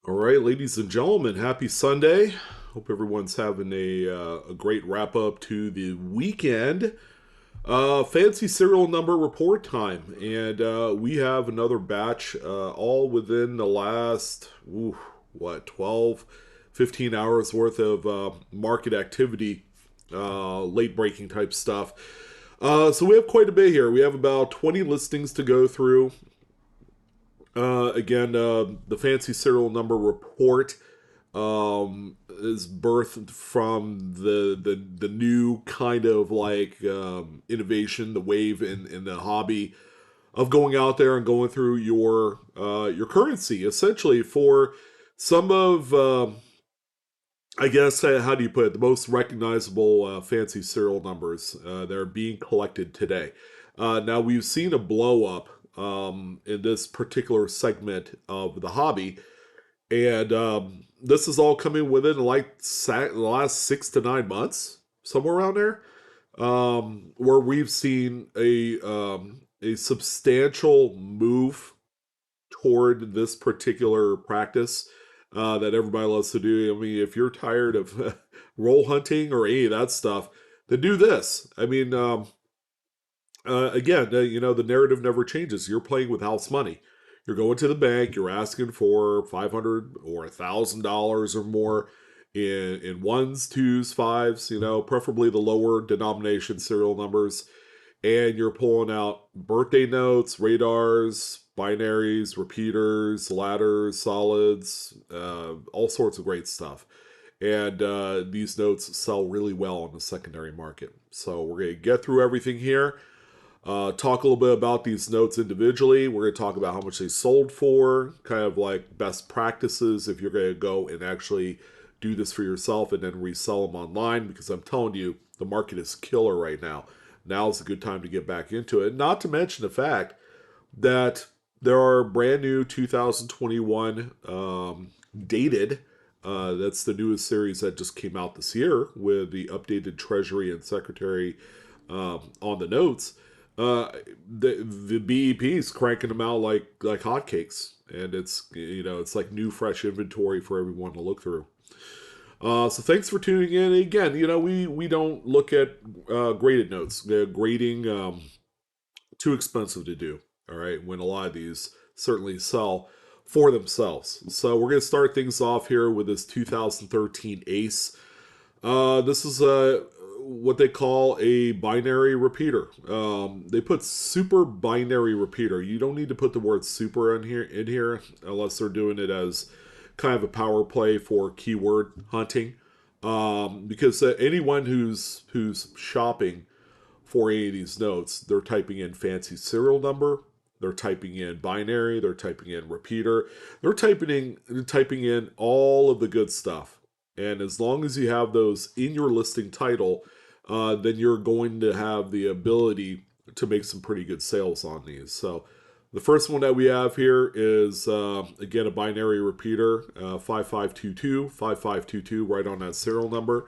All right, ladies and gentlemen, happy Sunday. Hope everyone's having a great wrap up to the weekend. Fancy serial number report time, and we have another batch, all within the last, 12, 15 hours worth of market activity, late breaking type stuff. So we have quite a bit here. We have about 20 listings to go through. The fancy serial number report is birthed from the new kind of like innovation, the wave in the hobby of going out there and going through your currency essentially for some of I guess how do you put it, the most recognizable fancy serial numbers that are being collected today. Now we've seen a blow up in this particular segment of the hobby, and this is all coming within like the last 6 to 9 months, somewhere around there, where we've seen a substantial move toward this particular practice that everybody loves to do. I mean, if you're tired of roll hunting or any of that stuff, then do this. I mean, the narrative never changes. You're playing with house money. You're going to the bank. You're asking for $500 or $1,000 or more in ones, twos, fives. Preferably the lower denomination serial numbers, and you're pulling out birthday notes, radars, binaries, repeaters, ladders, solids, all sorts of great stuff. And these notes sell really well on the secondary market. So we're going to get through everything here. Talk a little bit about these notes individually. We're going to talk about how much they sold for, kind of like best practices if you're going to go and actually do this for yourself and then resell them online, because I'm telling you, the market is killer right now. Now's a good time to get back into it. Not to mention the fact that there are brand new 2021 dated. That's the newest series that just came out this year with the updated Treasury and Secretary on the notes. The BEP is cranking them out like hotcakes, and it's like new fresh inventory for everyone to look through. So thanks for tuning in. Again, we don't look at graded notes. Grading too expensive to do. All right, when a lot of these certainly sell for themselves. So we're going to start things off here with this 2013 Ace. This is what they call a binary repeater. They put super binary repeater. You don't need to put the word super in here unless they're doing it as kind of a power play for keyword hunting. Because anyone who's shopping for any of these notes, they're typing in fancy serial number, they're typing in binary, they're typing in repeater, they're typing in all of the good stuff. And as long as you have those in your listing title, then you're going to have the ability to make some pretty good sales on these. So the first one that we have here is, again, a binary repeater, 5522, 5522, right on that serial number.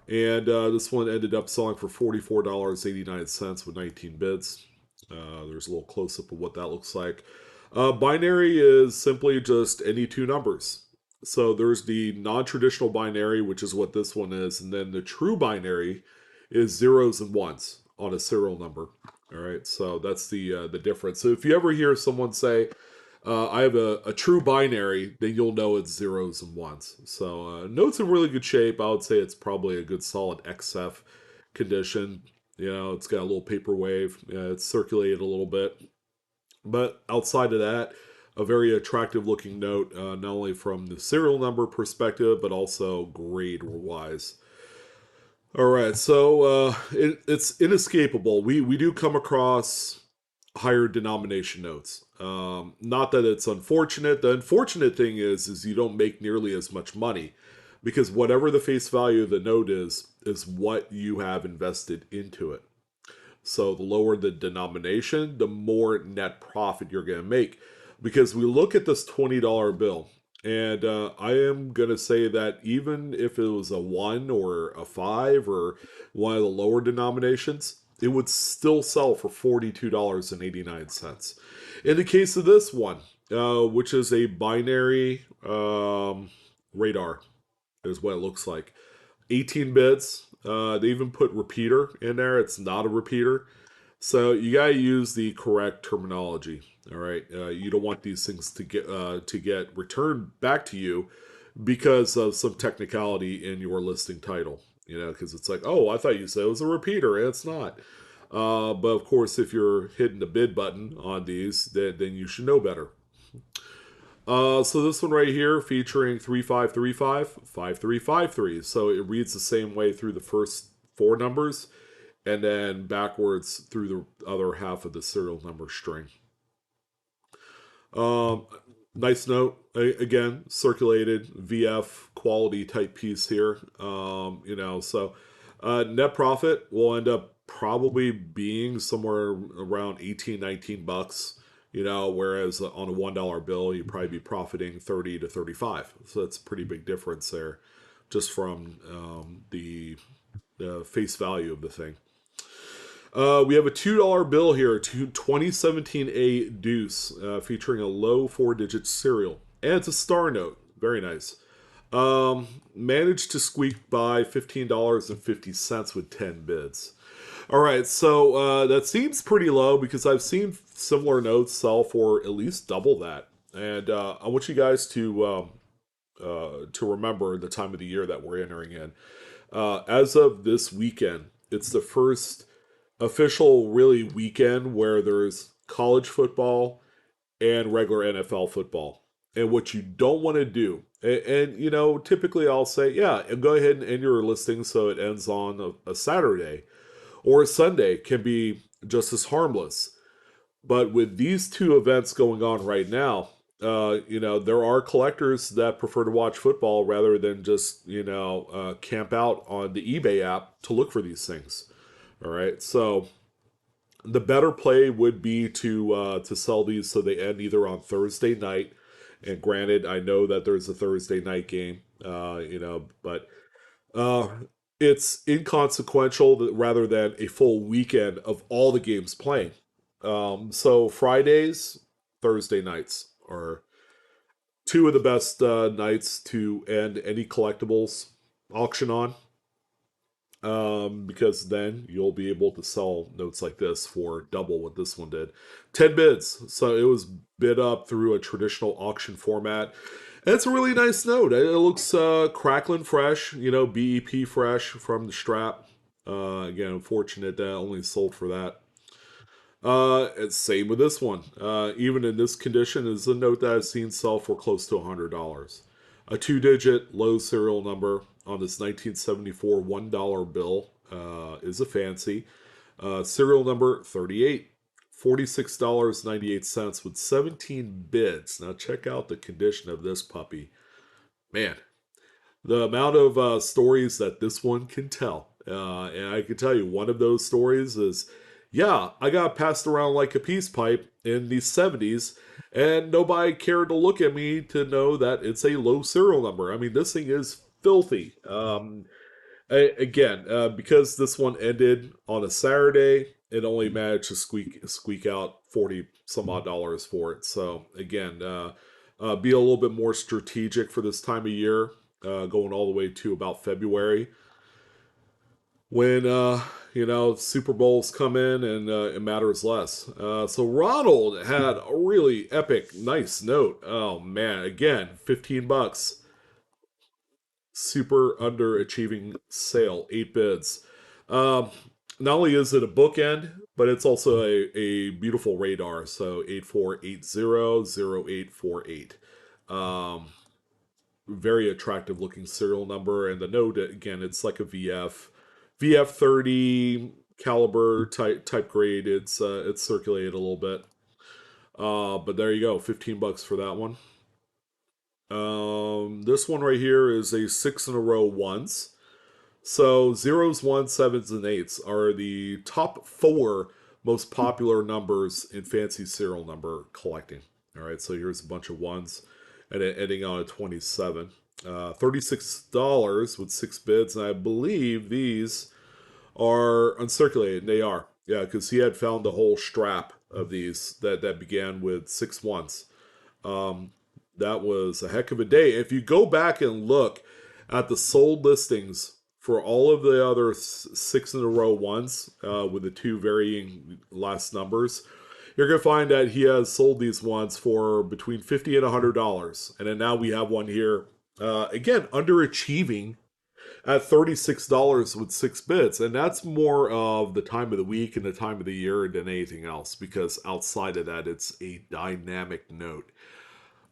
And this one ended up selling for $44.89 with 19 bids. There's a little close-up of what that looks like. Binary is simply just any two numbers. So there's the non-traditional binary, which is what this one is, and then the true binary is zeros and ones on a serial number. All right, so that's the difference. So if you ever hear someone say, I have a true binary, then you'll know it's zeros and ones. So note's in really good shape. I would say it's probably a good solid XF condition. It's got a little paper wave. It's circulated a little bit. But outside of that, a very attractive looking note, not only from the serial number perspective, but also grade wise. All right, so it's inescapable. We do come across higher denomination notes. Not that it's unfortunate. The unfortunate thing is you don't make nearly as much money, because whatever the face value of the note is what you have invested into it. So the lower the denomination, the more net profit you're going to make. Because we look at this $20 bill, and I am going to say that even if it was a 1 or a 5 or one of the lower denominations, it would still sell for $42.89. In the case of this one, which is a binary radar, is what it looks like. 18 bits. They even put repeater in there. It's not a repeater. So you gotta use the correct terminology. All right, you don't want these things to get returned back to you because of some technicality in your listing title. You know, because it's like, oh, I thought you said it was a repeater, and it's not. But of course, if you're hitting the bid button on these, then you should know better. So this one right here featuring 3535 5353. So it reads the same way through the first four numbers and then backwards through the other half of the serial number string. Um, Nice note. Again, circulated VF quality type piece here. Net profit will end up probably being somewhere around 18, $19. Whereas on a $1 bill, you'd probably be profiting 30 to 35. So that's a pretty big difference there, just from the face value of the thing. We have a $2 bill here, 2017 A Deuce, featuring a low four-digit serial. And it's a star note. Very nice. Managed to squeak by $15.50 with 10 bids. All right, so that seems pretty low because I've seen similar notes sell for at least double that. And I want you guys to remember the time of the year that we're entering in. As of this weekend, it's the first official really weekend where there's college football and regular NFL football. And what you don't want to do, typically I'll say, yeah, and go ahead and end your listing so it ends on a Saturday or a Sunday can be just as harmless. But with these two events going on right now, there are collectors that prefer to watch football rather than just, camp out on the eBay app to look for these things. All right. So the better play would be to sell these so they end either on Thursday night. And granted, I know that there's a Thursday night game, but uh, it's inconsequential rather than a full weekend of all the games playing. So Fridays, Thursday nights are two of the best nights to end any collectibles auction on. Because then you'll be able to sell notes like this for double what this one did. 10 bids. So it was bid up through a traditional auction format. And it's a really nice note. It looks crackling fresh, BEP fresh from the strap. Again, unfortunate that only sold for that. It's same with this one. Even in this condition, is a note that I've seen sell for close to $100. A two-digit low serial number on this 1974 $1 bill is a fancy. Serial number 38. $46.98 with 17 bids. Now check out the condition of this puppy. Man, the amount of stories that this one can tell. And I can tell you, one of those stories is, yeah, I got passed around like a peace pipe in the 70s, and nobody cared to look at me to know that it's a low serial number. I mean, this thing is filthy. Again, because this one ended on a Saturday, it only managed to squeak out 40 some odd dollars for it. So again, be a little bit more strategic for this time of year, going all the way to about February when Super Bowls come in and it matters less. So Ronald had a really epic, nice note. Oh man, again, $15. Super underachieving sale, 8 bids. Um, Not only is it a bookend, but it's also a beautiful radar. So 84800848. Um, Very attractive looking serial number, and the note again, it's like a VF30 caliber type grade. It's circulated a little bit. But there you go, $15 for that one. This one right here is a six in a row ones. So zeros, ones, sevens, and eights are the top four most popular numbers in fancy serial number collecting. All right, so here's a bunch of ones, and it ending on a 27. $36 with 6 bids, and I believe these are uncirculated. They are, yeah, because he had found the whole strap of these that began with 6 ones. Um, that was a heck of a day. If you go back and look at the sold listings for all of the other six in a row ones with the two varying last numbers, you're going to find that he has sold these ones for between $50 and $100. And then now we have one here, again, underachieving at $36 with six bids. And that's more of the time of the week and the time of the year than anything else, because outside of that, it's a dynamic note.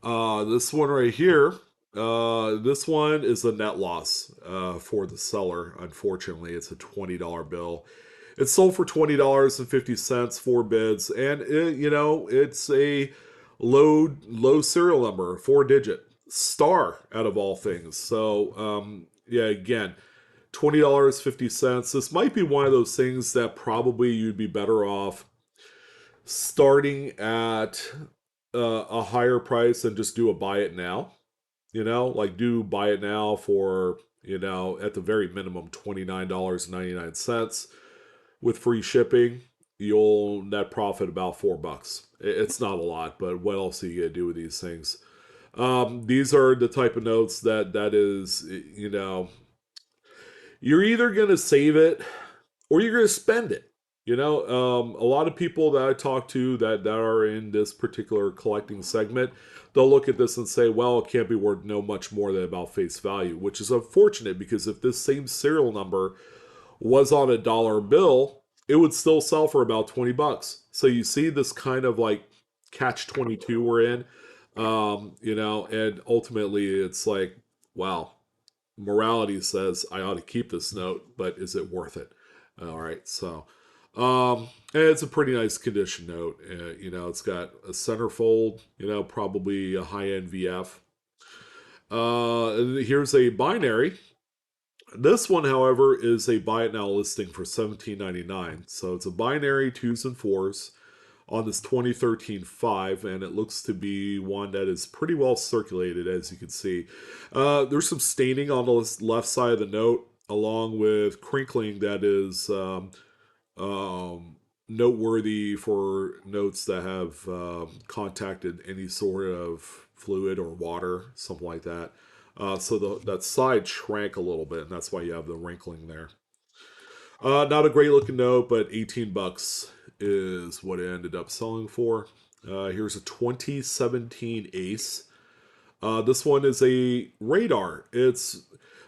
This one right here, this one is a net loss for the seller. Unfortunately, it's a $20 bill. It's sold for $20.50, four bids, and it's a low serial number, four digit star out of all things. So yeah, again, $20.50. This might be one of those things that probably you'd be better off starting at a higher price and just do a buy it now. Like do buy it now for, at the very minimum, $29.99 with free shipping. You'll net profit about $4. It's not a lot, but what else are you gonna do with these things? These are the type of notes that is, you're either gonna save it or you're going to spend it. A lot of people that I talk to that are in this particular collecting segment, they'll look at this and say, well, it can't be worth no much more than about face value, which is unfortunate because if this same serial number was on a dollar bill, it would still sell for about $20. So you see this kind of like catch 22 we're in, and ultimately it's like, wow, morality says I ought to keep this note, but is it worth it? All right, so and it's a pretty nice condition note. It's got a centerfold, probably a high end VF. Here's a binary. This one, however, is a buy it now listing for $17.99. So it's a binary twos and fours on this 2013 5, and it looks to be one that is pretty well circulated, as you can see. There's some staining on the left side of the note, along with crinkling that is noteworthy for notes that have contacted any sort of fluid or water, something like that. So that side shrank a little bit, and that's why you have the wrinkling there. Not a great looking note, but $18 is what it ended up selling for. Here's a 2017 Ace. This one is a radar.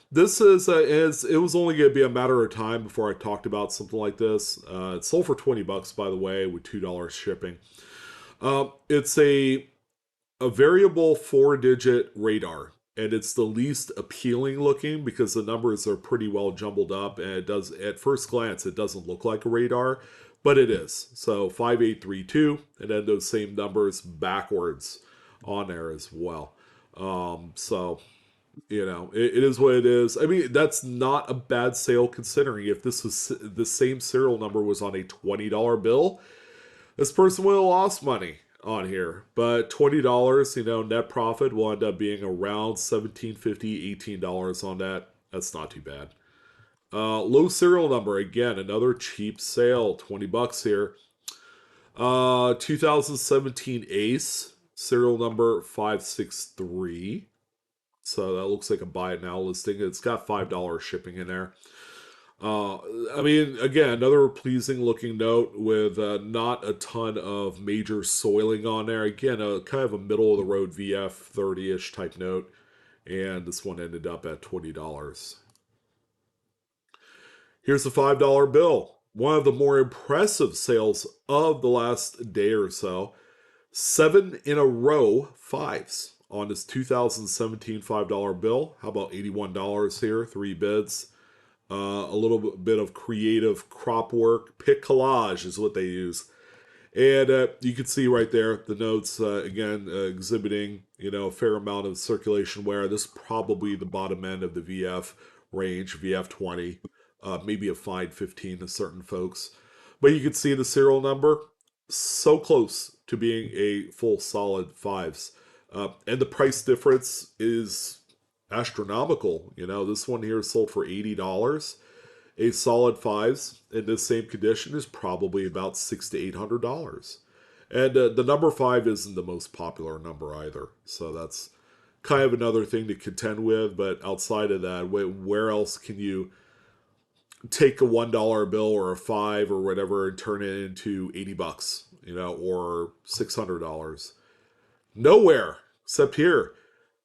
This is it was only going to be a matter of time before I talked about something like this. It sold for $20, by the way, with $2 shipping. It's a variable four-digit radar, and it's the least appealing looking because the numbers are pretty well jumbled up, and it does, at first glance, it doesn't look like a radar, but it is. So 5832, and then those same numbers backwards on there as well. So it is what it is. I mean, that's not a bad sale considering if this was the same serial number was on a $20 bill, this person would have lost money on here. But $20, net profit will end up being around $17.50, $18 on that. That's not too bad. Low serial number, again, another cheap sale, $20 here. 2017 Ace, serial number 563. So that looks like a buy it now listing. It's got $5 shipping in there. I mean, again, another pleasing looking note with not a ton of major soiling on there. Again, a kind of a middle of the road VF 30-ish type note. And this one ended up at $20. Here's a $5 bill. One of the more impressive sales of the last day or so. 7 in a row fives on this 2017 $5 bill. How about $81 here? Three bids. A little bit of creative crop work. Pick collage is what they use. And you can see right there the notes, again, exhibiting, a fair amount of circulation wear. This is probably the bottom end of the VF range, VF 20, maybe a fine 15 to certain folks. But you can see the serial number, so close to being a full solid fives. And the price difference is astronomical. This one here sold for $80. A solid fives in this same condition is probably about $600 to $800. And the number five isn't the most popular number either. So that's kind of another thing to contend with. But outside of that, where else can you take a $1 bill or a five or whatever and turn it into 80 bucks, or $600? Nowhere except here.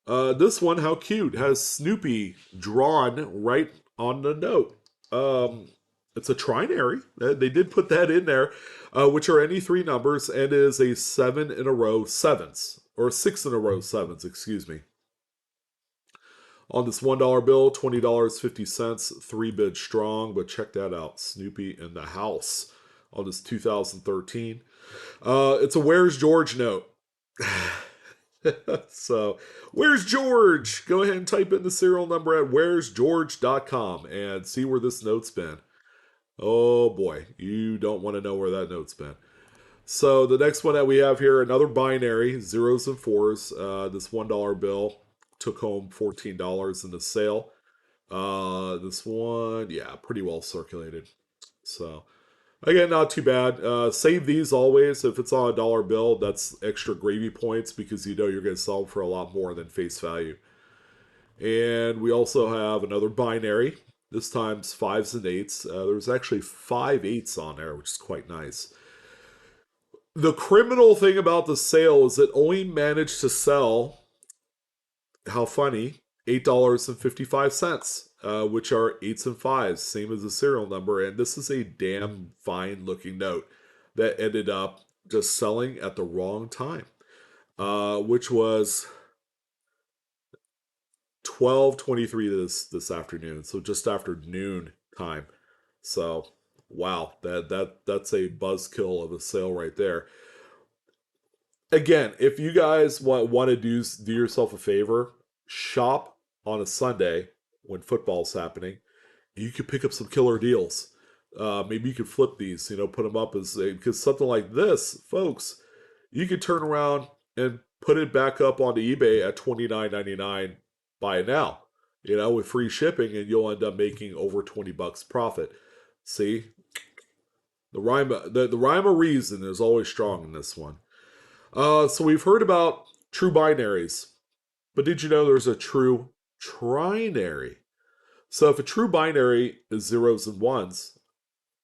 This one, how cute, has Snoopy drawn right on the note. Um, it's a trinary. They did put that in there, which are any three numbers, and is a seven in a row sevens, or six in a row sevens, excuse me. On this $1 bill, $20.50, three bid strong, but check that out. Snoopy in the house on this 2013. It's a Where's George note. So, where's George? Go ahead and type in the serial number at where'sgeorge.com and see where this note's been. Oh boy, you don't want to know where that note's been. So, the next one that we have here, another binary, zeros and fours. This $1 bill took home $14 in the sale. This one, yeah, pretty well circulated. So, again, not too bad. Save these always. If it's on a dollar bill, that's extra gravy points because you know you're going to sell them for a lot more than face value. And we also have another binary. This time's fives and eights. There's actually five eights on there, which is quite nice. The criminal thing about the sale is it only managed to sell, how funny, $8.55, which are eights and fives, same as the serial number. And this is a damn fine looking note that ended up just selling at the wrong time, which was 12:23 this afternoon, so just after noon time. So wow, that's a buzzkill of a sale right there. Again, if you guys want to do yourself a favor, shop on a Sunday when football's happening. You could pick up some killer deals. Maybe you could flip these, put them up as because something like this, folks, you could turn around and put it back up onto eBay at $29.99. Buy it now, with free shipping, and you'll end up making over $20 profit. See, the rhyme of reason is always strong in this one. So we've heard about true binaries, but did you know there's a true trinary? So if a true binary is zeros and ones,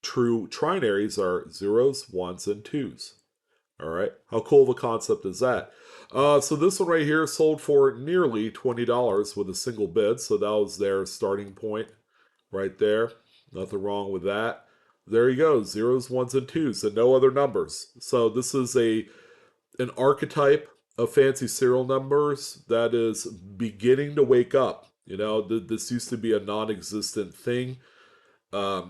true trinaries are zeros, ones, and twos. All right, how cool of a concept is that? So this one right here sold for nearly $20 with a single bid. So that was their starting point right there. Nothing wrong with that. There you go, zeros, ones, and twos, and no other numbers. So this is an archetype of fancy serial numbers that is beginning to wake up. This used to be a non-existent thing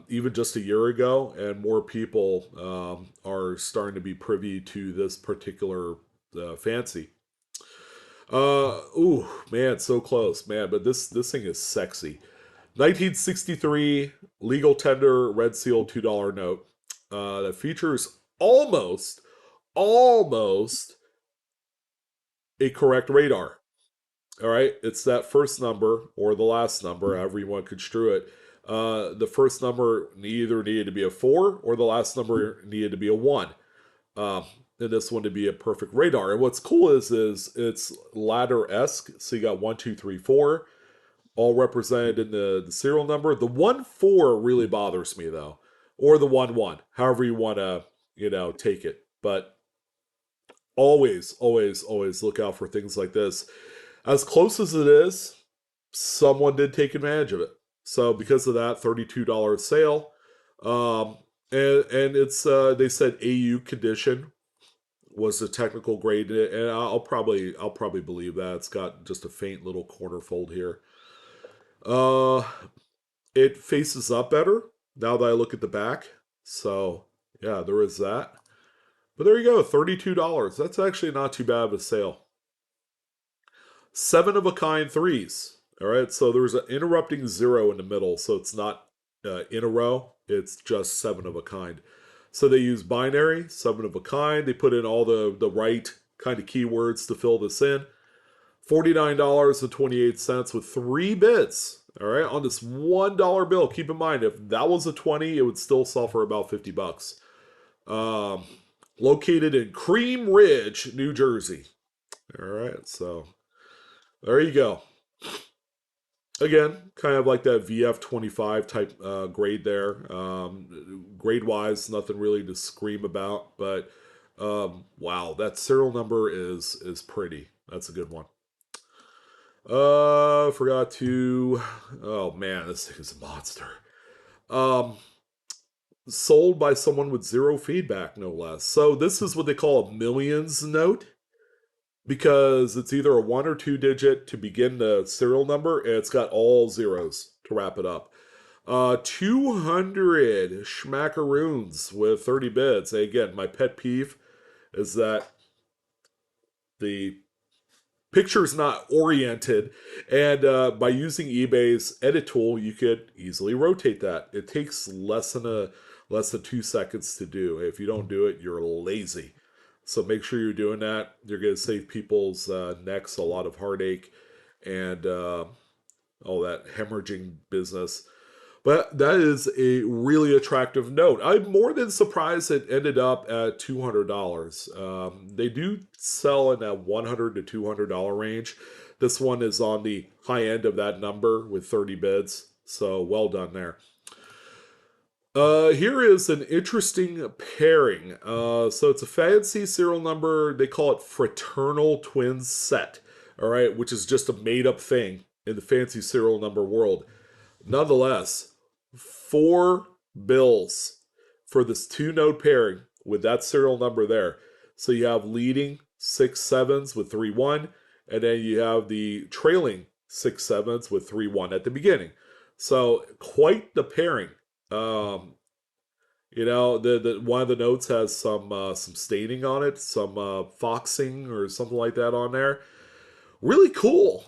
even just a year ago, and more people are starting to be privy to this particular fancy. Ooh, man, so close, man. But this thing is sexy. 1963 legal tender red seal $2 note that features almost a correct radar. All right, it's that first number or the last number, however you want to construe it. The first number either needed to be a 4 or the last number needed to be a 1. Um, and this one to be a perfect radar. And what's cool is it's ladder-esque. So you got 1, 2, 3, 4, all represented in the serial number. The 1-4 really bothers me though, or the 1-1, however you want to take it. But always look out for things like this. As close as it is, someone did take advantage of it. So because of that, $32 sale. Um, and it's they said AU condition was the technical grade, and I'll probably believe that. It's got just a faint little corner fold here. Uh, it faces up better now that I look at the back. So yeah, there is that. But there you go, $32. That's actually not too bad of a sale. Seven of a kind threes. All right, so there's an interrupting zero in the middle, so it's not in a row. It's just seven of a kind. So they use binary, seven of a kind. They put in all the right kind of keywords to fill this in. $49.28 with three bids. All right, on this $1 bill. Keep in mind, if that was a 20, it would still sell for about $50. Um, located in Cream Ridge, New Jersey. All right, so there you go. Again, kind of like that VF25 type grade there. Grade wise, nothing really to scream about, but wow, that serial number is pretty. That's a good one. Forgot to. Oh man, this thing is a monster. Um, Sold by someone with zero feedback, no less. So this is what they call a millions note because it's either a one or two digit to begin the serial number, and it's got all zeros to wrap it up. 200 schmackaroons with 30 bids. Again, my pet peeve is that the picture's not oriented, and by using eBay's edit tool, you could easily rotate that. It takes less than 2 seconds to do. If you don't do it, you're lazy. So make sure you're doing that. You're going to save people's necks a lot of heartache and all that hemorrhaging business. But that is a really attractive note. I'm more than surprised it ended up at $200. They do sell in that $100 to $200 range. This one is on the high end of that number with 30 bids. So well done there. Here is an interesting pairing. So it's a fancy serial number. They call it fraternal twins set. All right, which is just a made up thing in the fancy serial number world. Nonetheless, four bills for this two note pairing with that serial number there. So you have leading six sevens with 3-1, and then you have the trailing six sevens with 3-1 at the beginning. So quite the pairing. The one of the notes has some staining on it, some foxing or something like that on there. Really cool.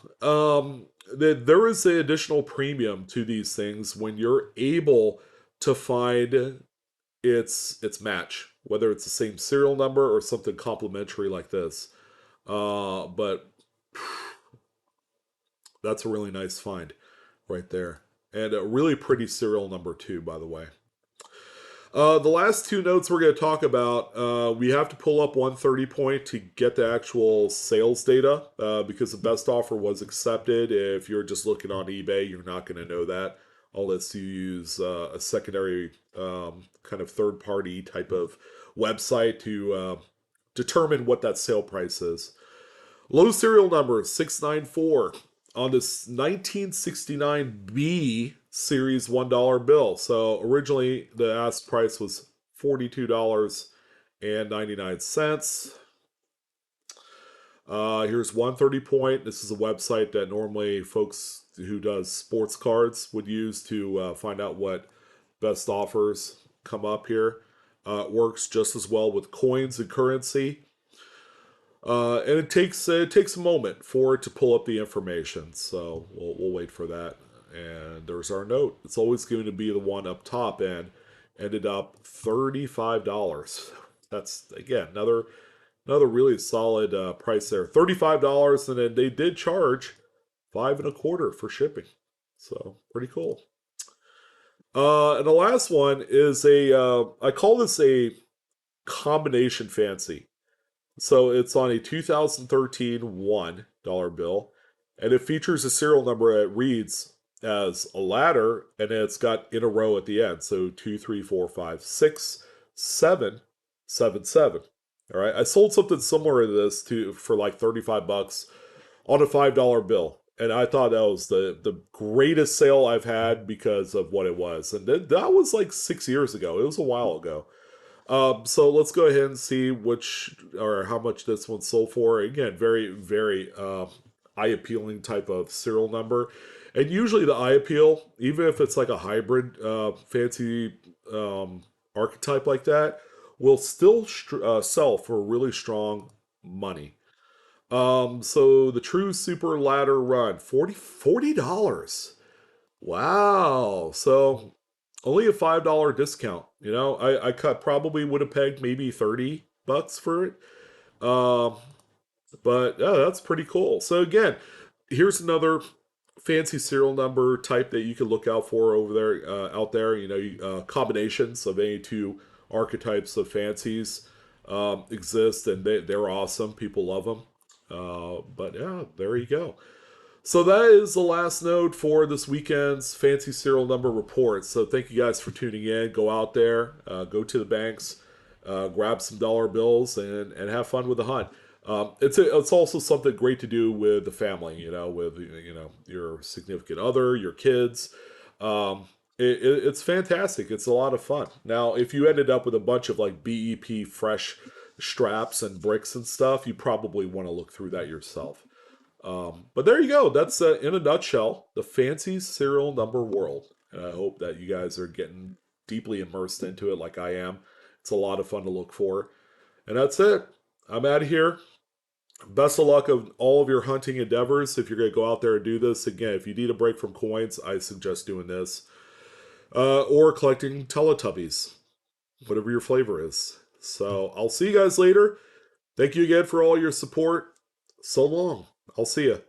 There is an additional premium to these things when you're able to find its match, whether it's the same serial number or something complementary like this. But that's a really nice find right there, and a really pretty serial number too, by the way. The last two notes we're going to talk about, we have to pull up 130 point to get the actual sales data because the best offer was accepted. If you're just looking on eBay, you're not going to know that unless you use a secondary kind of third party type of website to determine what that sale price is. Low serial number 694 on this 1969B series $1 bill. So originally the ask price was $42.99. Here's 130 point. This is a website that normally folks who does sports cards would use to find out what best offers come up here. It works just as well with coins and currency. And it takes a moment for it to pull up the information, so we'll wait for that. And there's our note. It's always going to be the one up top, and ended up $35. That's again another really solid price there. $35, and then they did charge 5.25 for shipping, so pretty cool. And the last one is I call this a combination fancy. So it's on a 2013 $1 bill, and it features a serial number that reads as a ladder, and it's got in a row at the end. So 2, 3, 4, 5, 6, 7, 7, 7. All right, I sold something similar to this for like $35 on a $5 bill, and I thought that was the greatest sale I've had because of what it was, and that was like 6 years ago. It was a while ago. So let's go ahead and see which or how much this one sold for. Again, very, very eye appealing type of serial number. And usually the eye appeal, even if it's like a hybrid fancy archetype like that, will still sell for really strong money. So the true super ladder run, $40. Wow. So only a $5 discount. I cut probably would have pegged maybe $30 for it. Um, but yeah, that's pretty cool. So again, here's another fancy serial number type that you can look out for over there, out there. Combinations of any two archetypes of fancies. exist, and they're awesome. People love them. But yeah, there you go. So that is the last note for this weekend's fancy serial number report. So thank you guys for tuning in. Go out there, go to the banks, grab some dollar bills, and have fun with the hunt. It's also something great to do with the family. With your significant other, your kids. It's fantastic. It's a lot of fun. Now, if you ended up with a bunch of like BEP fresh straps and bricks and stuff, you probably want to look through that yourself. But there you go. That's in a nutshell the fancy serial number world. And I hope that you guys are getting deeply immersed into it like I am. It's a lot of fun to look for. And that's it. I'm out of here. Best of luck of all of your hunting endeavors. If you're going to go out there and do this, again, if you need a break from coins, I suggest doing this. Or collecting Teletubbies, whatever your flavor is. So I'll see you guys later. Thank you again for all your support. So long. I'll see you.